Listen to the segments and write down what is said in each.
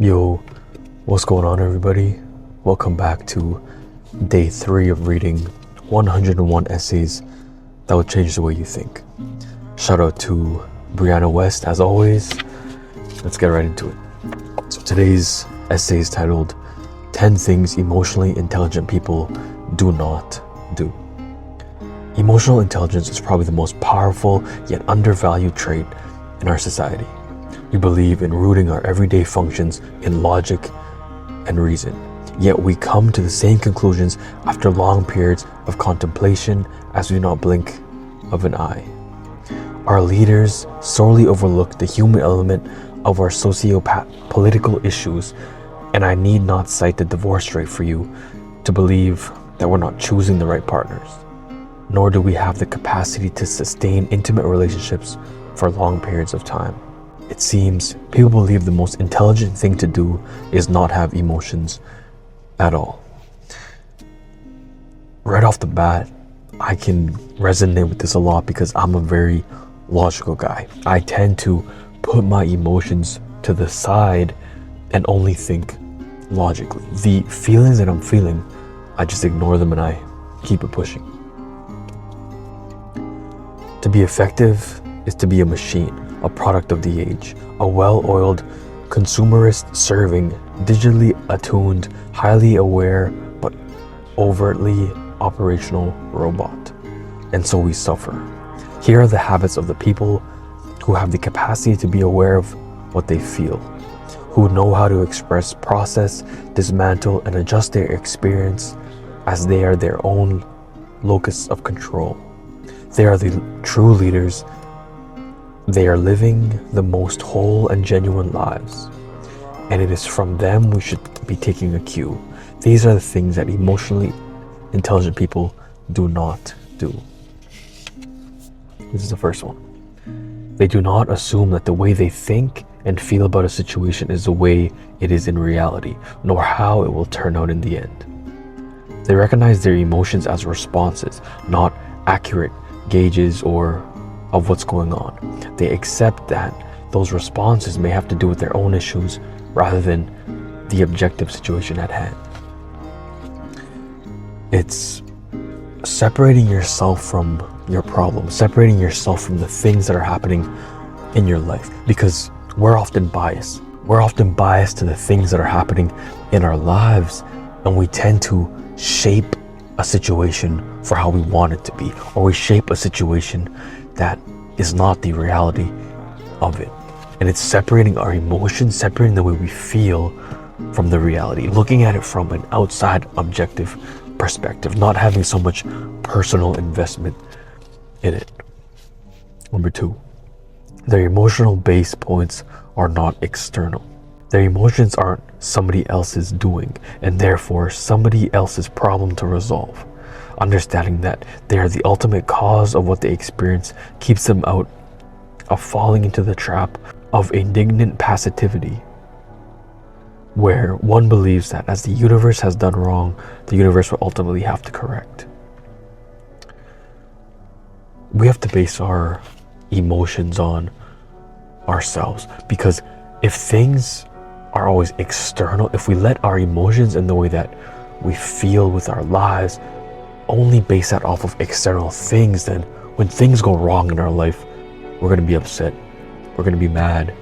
Yo, what's going on, everybody? Welcome back to day 3 of reading 101 essays that will change the way you think. Shout out to Brianna West, as always. Let's get right into it. So today's essay is titled 10 Things Emotionally Intelligent People Do Not Do. Emotional intelligence is probably the most powerful yet undervalued trait in our society. We believe in rooting our everyday functions in logic and reason, yet we come to the same conclusions after long periods of contemplation as we do not blink of an eye. Our leaders sorely overlook the human element of our socio-political issues, and I need not cite the divorce rate for you to believe that we're not choosing the right partners, nor do we have the capacity to sustain intimate relationships for long periods of time. It seems people believe the most intelligent thing to do is not have emotions at all. Right off the bat, I can resonate with this a lot because I'm a very logical guy. I tend to put my emotions to the side and only think logically. The feelings that I'm feeling, I just ignore them and I keep it pushing. To be effective is to be a machine, a product of the age, a well-oiled, consumerist serving, digitally attuned, highly aware, but overtly operational robot. And so we suffer. Here are the habits of the people who have the capacity to be aware of what they feel, who know how to express, process, dismantle, and adjust their experience as they are their own locus of control. They are the true leaders. They are living the most whole and genuine lives, and it is from them we should be taking a cue. These are the things that emotionally intelligent people do not do. This is the first one. They do not assume that the way they think and feel about a situation is the way it is in reality, nor how it will turn out in the end. They recognize their emotions as responses, not accurate gauges or of what's going on. They accept that those responses may have to do with their own issues rather than the objective situation at hand. It's separating yourself from your problems, separating yourself from the things that are happening in your life, because we're often biased. We're often biased to the things that are happening in our lives, and we tend to shape a situation for how we want it to be, or we shape a situation that is not the reality of it. And it's separating our emotions, separating the way we feel from the reality, looking at it from an outside objective perspective, not having so much personal investment in it. Number 2, their emotional base points are not external. Their emotions aren't somebody else's doing, and therefore somebody else's problem to resolve. Understanding that they are the ultimate cause of what they experience keeps them out of falling into the trap of indignant passivity, where one believes that as the universe has done wrong, the universe will ultimately have to correct. We have to base our emotions on ourselves, because if things are always external, if we let our emotions and the way that we feel with our lives only base that off of external things, then when things go wrong in our life, we're going to be upset, we're going to be mad,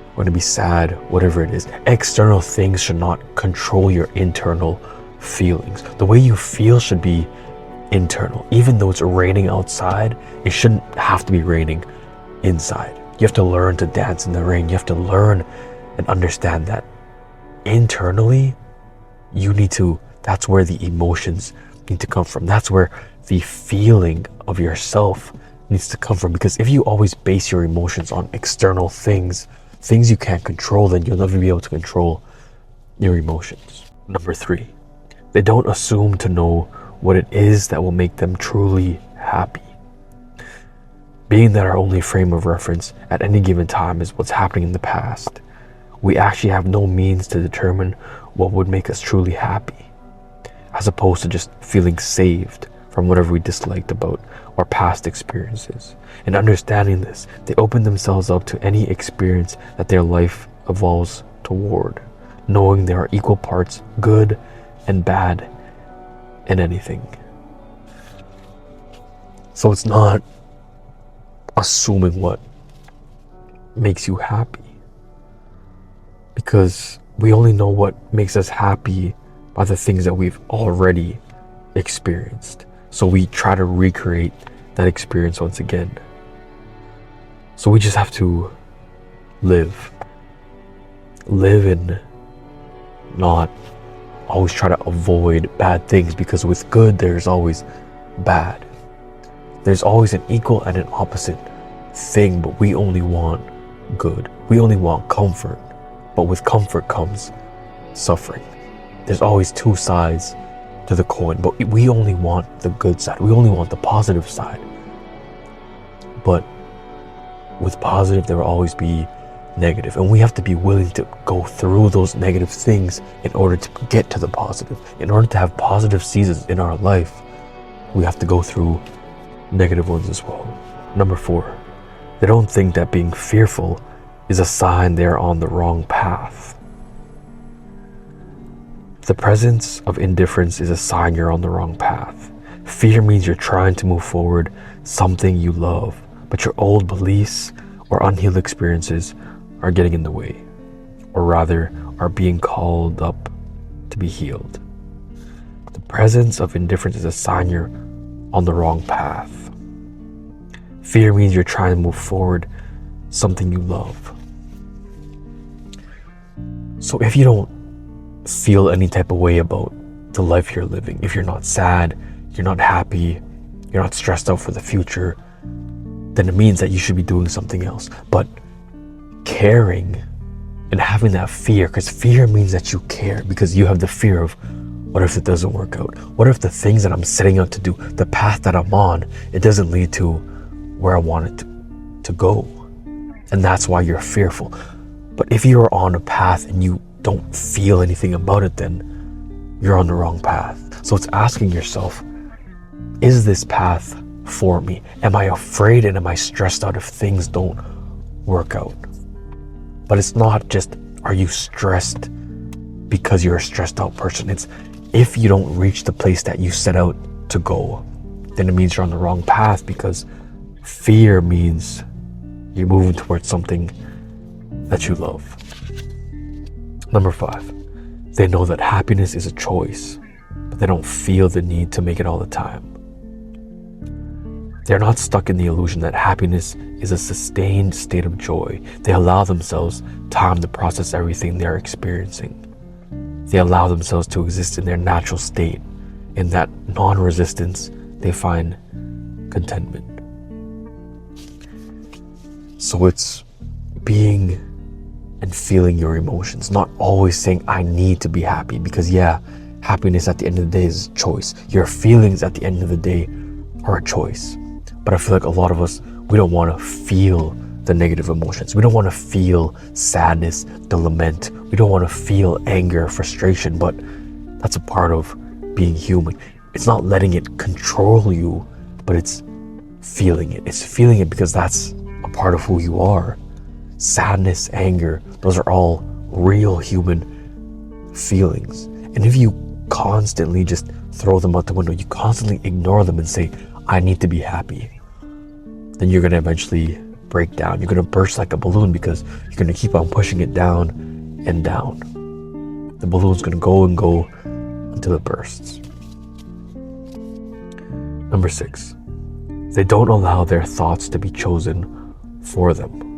we're going to be sad, whatever it is. External things should not control your internal feelings. The way you feel should be internal. Even though it's raining outside, it shouldn't have to be raining inside. You have to learn to dance in the rain. You have to learn and understand that internally, that's where the emotions need to come from. That's where the feeling of yourself needs to come from, because if you always base your emotions on external things you can't control, then you'll never be able to control your emotions. Number 3, they don't assume to know what it is that will make them truly happy. Being that our only frame of reference at any given time is what's happening in the past, we actually have no means to determine what would make us truly happy, as opposed to just feeling saved from whatever we disliked about our past experiences. In understanding this, they open themselves up to any experience that their life evolves toward, knowing there are equal parts good and bad in anything. So it's not assuming what makes you happy, because we only know what makes us happy by the things that we've already experienced. So we try to recreate that experience once again. So we just have to live and not always try to avoid bad things, because with good there's always bad. There's always an equal and an opposite thing, but we only want good. We only want comfort, but with comfort comes suffering. There's always two sides to the coin, but we only want the good side. We only want the positive side. But with positive, there will always be negative, and we have to be willing to go through those negative things in order to get to the positive. In order to have positive seasons in our life, we have to go through negative ones as well. Number 4, they don't think that being fearful is a sign they're on the wrong path. The presence of indifference is a sign you're on the wrong path. Fear means you're trying to move forward something you love, but your old beliefs or unhealed experiences are getting in the way, or rather are being called up to be healed. The presence of indifference is a sign you're on the wrong path. Fear means you're trying to move forward something you love. So if you don't feel any type of way about the life you're living, if you're not sad, you're not happy, you're not stressed out for the future, then it means that you should be doing something else. But caring and having that fear, because fear means that you care, because you have the fear of, what if it doesn't work out? What if the things that I'm setting out to do, the path that I'm on, it doesn't lead to where I want it to go? And that's why you're fearful. But if you're on a path and you don't feel anything about it, then you're on the wrong path. So it's asking yourself, is this path for me? Am I afraid and am I stressed out if things don't work out? But it's not just, are you stressed because you're a stressed out person? It's, if you don't reach the place that you set out to go, then it means you're on the wrong path, because fear means you're moving towards something that you love. Number 5, they know that happiness is a choice, but they don't feel the need to make it all the time. They're not stuck in the illusion that happiness is a sustained state of joy. They allow themselves time to process everything they're experiencing. They allow themselves to exist in their natural state. In that non-resistance, they find contentment. So it's being and feeling your emotions, not always saying, I need to be happy, because happiness at the end of the day is a choice. Your feelings at the end of the day are a choice. But I feel like a lot of us, we don't want to feel the negative emotions. We don't want to feel sadness, the lament. We don't want to feel anger, frustration, but that's a part of being human. It's not letting it control you, but it's feeling it. It's feeling it because that's a part of who you are. Sadness, anger, those are all real human feelings. And if you constantly just throw them out the window, you constantly ignore them and say, I need to be happy, then you're going to eventually break down. You're going to burst like a balloon, because you're going to keep on pushing it down and down. The balloon's going to go and go until it bursts. Number 6, they don't allow their thoughts to be chosen for them.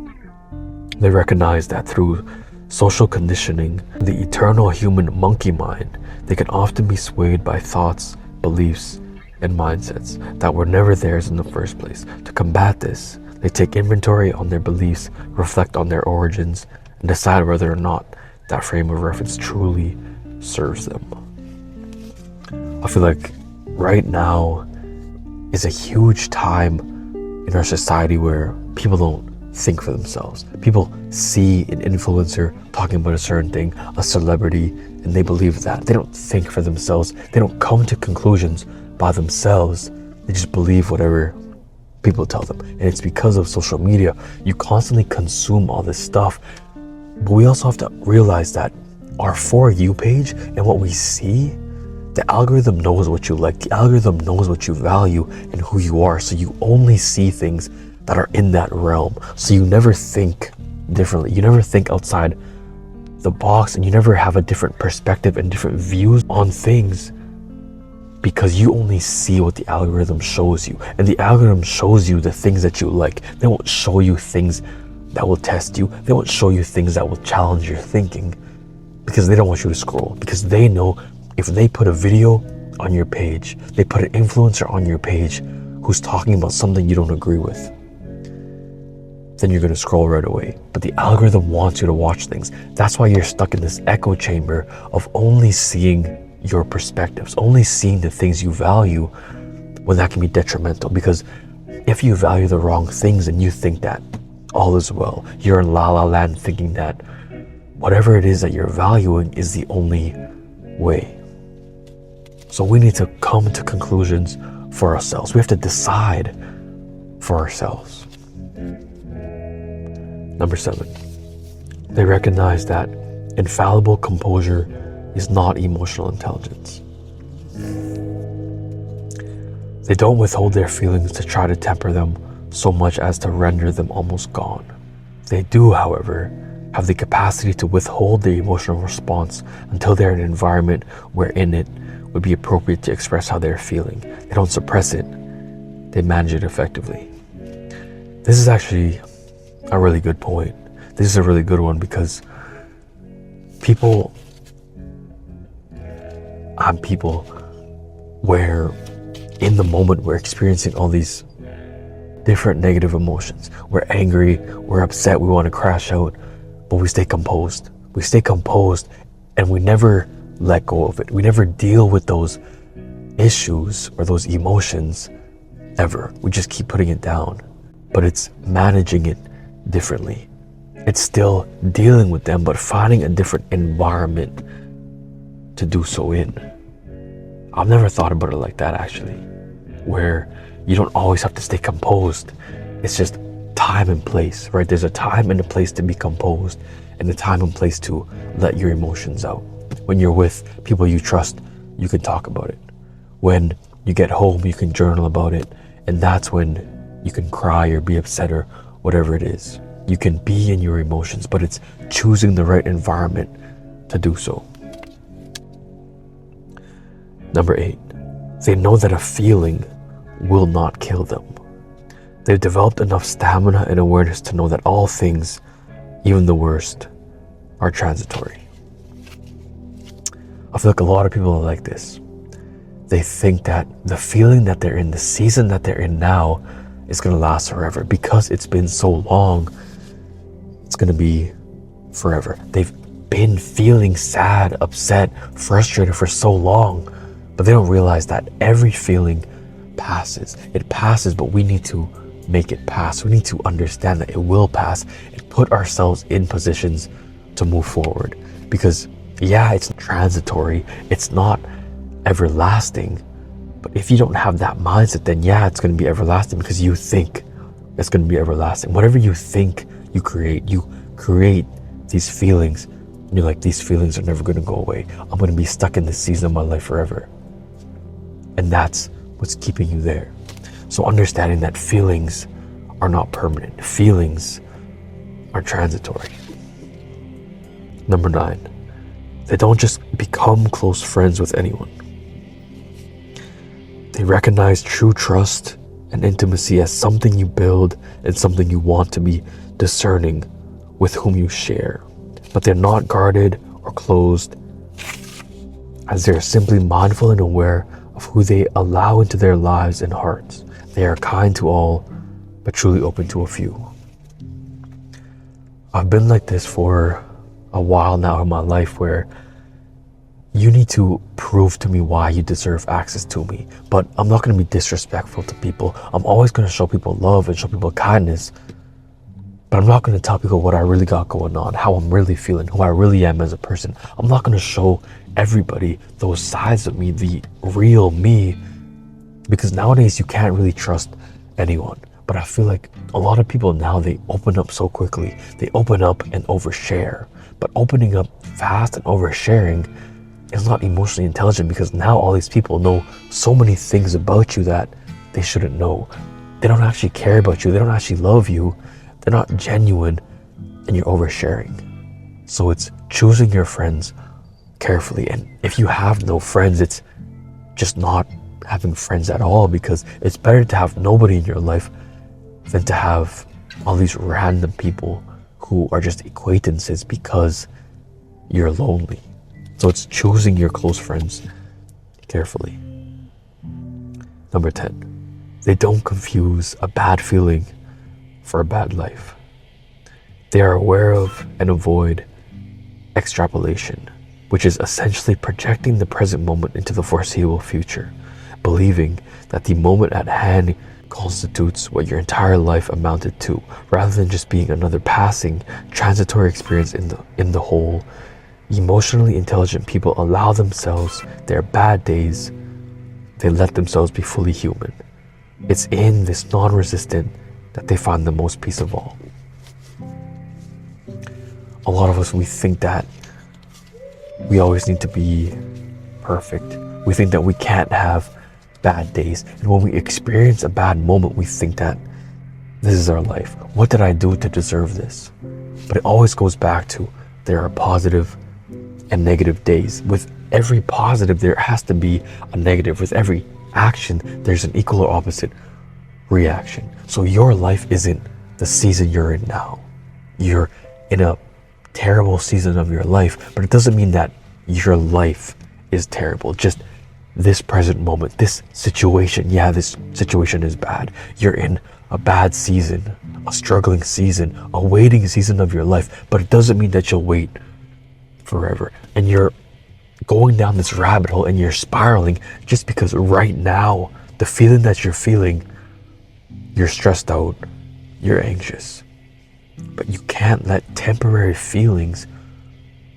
They recognize that through social conditioning, the eternal human monkey mind, they can often be swayed by thoughts, beliefs, and mindsets that were never theirs in the first place. To combat this, they take inventory on their beliefs, reflect on their origins, and decide whether or not that frame of reference truly serves them. I feel like right now is a huge time in our society where people don't think for themselves. People see an influencer talking about a certain thing, a celebrity, and they believe that. They don't think for themselves. They don't come to conclusions by themselves. They just believe whatever people tell them. And it's because of social media. You constantly consume all this stuff. But we also have to realize that our For You page and what we see, the algorithm knows what you like. The algorithm knows what you value and who you are. So you only see things that are in that realm. So you never think differently. You never think outside the box, and you never have a different perspective and different views on things, because you only see what the algorithm shows you. And the algorithm shows you the things that you like. They won't show you things that will test you. They won't show you things that will challenge your thinking, because they don't want you to scroll. Because they know if they put a video on your page, they put an influencer on your page who's talking about something you don't agree with, then you're going to scroll right away. But the algorithm wants you to watch things. That's why you're stuck in this echo chamber of only seeing your perspectives, only seeing the things you value, when that can be detrimental. Because if you value the wrong things and you think that all is well, you're in la la land thinking that whatever it is that you're valuing is the only way. So we need to come to conclusions for ourselves. We have to decide for ourselves. Number 7, they recognize that infallible composure is not emotional intelligence. They don't withhold their feelings to try to temper them so much as to render them almost gone. They do, however, have the capacity to withhold their emotional response until they're in an environment wherein it would be appropriate to express how they're feeling. They don't suppress it, they manage it effectively. This is actually a really good point. This is a really good one, because I'm people where in the moment we're experiencing all these different negative emotions. We're angry, we're upset, we want to crash out, but we stay composed. We stay composed and we never let go of it. We never deal with those issues or those emotions ever. We just keep putting it down. But it's managing it differently. It's still dealing with them, but finding a different environment to do so in. I've never thought about it like that, actually, where you don't always have to stay composed. It's just time and place, right? There's a time and a place to be composed, and a time and place to let your emotions out. When you're with people you trust, you can talk about it. When you get home, you can journal about it, and that's when you can cry or be upset or whatever it is. You can be in your emotions, but it's choosing the right environment to do so. Number 8, they know that a feeling will not kill them. They've developed enough stamina and awareness to know that all things, even the worst, are transitory. I feel like a lot of people are like this. They think that the feeling that they're in, the season that they're in now, is going to last forever. Because it's been so long, it's going to be forever. They've been feeling sad, upset, frustrated for so long, but they don't realize that every feeling passes. It passes, but we need to make it pass. We need to understand that it will pass and put ourselves in positions to move forward. Because yeah, it's transitory, it's not everlasting, but if you don't have that mindset, then yeah, it's going to be everlasting, because you think it's going to be everlasting. Whatever you think, you create these feelings, and you're like, these feelings are never going to go away. I'm going to be stuck in this season of my life forever. And that's what's keeping you there. So understanding that feelings are not permanent. Feelings are transitory. Number 9, they don't just become close friends with anyone. They recognize true trust and intimacy as something you build and something you want to be discerning with whom you share. But they're not guarded or closed, as they're simply mindful and aware of who they allow into their lives and hearts. They are kind to all, but truly open to a few. I've been like this for a while now in my life, where you need to prove to me why you deserve access to me. But I'm not going to be disrespectful to people. I'm always going to show people love and show people kindness. But I'm not going to tell people what I really got going on, how I'm really feeling, who I really am as a person. I'm not going to show everybody those sides of me, the real me, because nowadays you can't really trust anyone. But I feel like a lot of people now, they open up so quickly. They open up and overshare. But But opening up fast and oversharing is not emotionally intelligent, because now all these people know so many things about you that they shouldn't know. They don't actually care about you. They don't actually love you. They're not genuine, and you're oversharing. So it's choosing your friends carefully. And if you have no friends, it's just not having friends at all, because it's better to have nobody in your life than to have all these random people who are just acquaintances because you're lonely. So it's choosing your close friends carefully. Number 10, they don't confuse a bad feeling for a bad life. They are aware of and avoid extrapolation, which is essentially projecting the present moment into the foreseeable future, believing that the moment at hand constitutes what your entire life amounted to, rather than just being another passing, transitory experience in the whole. Emotionally intelligent people allow themselves their bad days. They let themselves be fully human. It's in this non-resistant that they find the most peace of all. A lot of us, we think that we always need to be perfect. We think that we can't have bad days. And when we experience a bad moment, we think that this is our life. What did I do to deserve this? But it always goes back to, there are positive and negative days. With every positive, there has to be a negative. With every action, there's an equal or opposite reaction. So your life isn't the season you're in now. You're in a terrible season of your life, but it doesn't mean that your life is terrible. Just this present moment, this situation, yeah, this situation is bad. You're in a bad season, a struggling season, a waiting season of your life, but it doesn't mean that you'll wait forever. And you're going down this rabbit hole and you're spiraling just because right now, the feeling that you're feeling, you're stressed out, you're anxious. But you can't let temporary feelings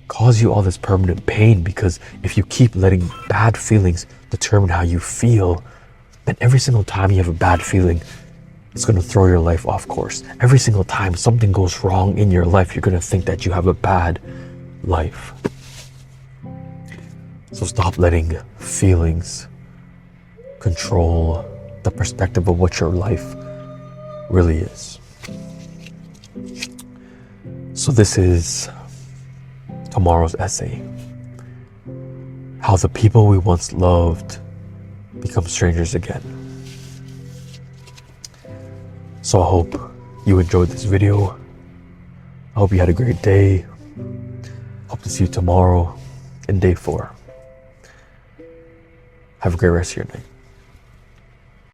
cause you all this permanent pain, because if you keep letting bad feelings determine how you feel, then every single time you have a bad feeling, it's going to throw your life off course. Every single time something goes wrong in your life, you're going to think that you have a bad life. So stop letting feelings control the perspective of what your life really is. So this is tomorrow's essay. How the people we once loved become strangers again. So I hope you enjoyed this video. I hope you had a great day. Hope to see you tomorrow in day 4. Have a great rest of your night.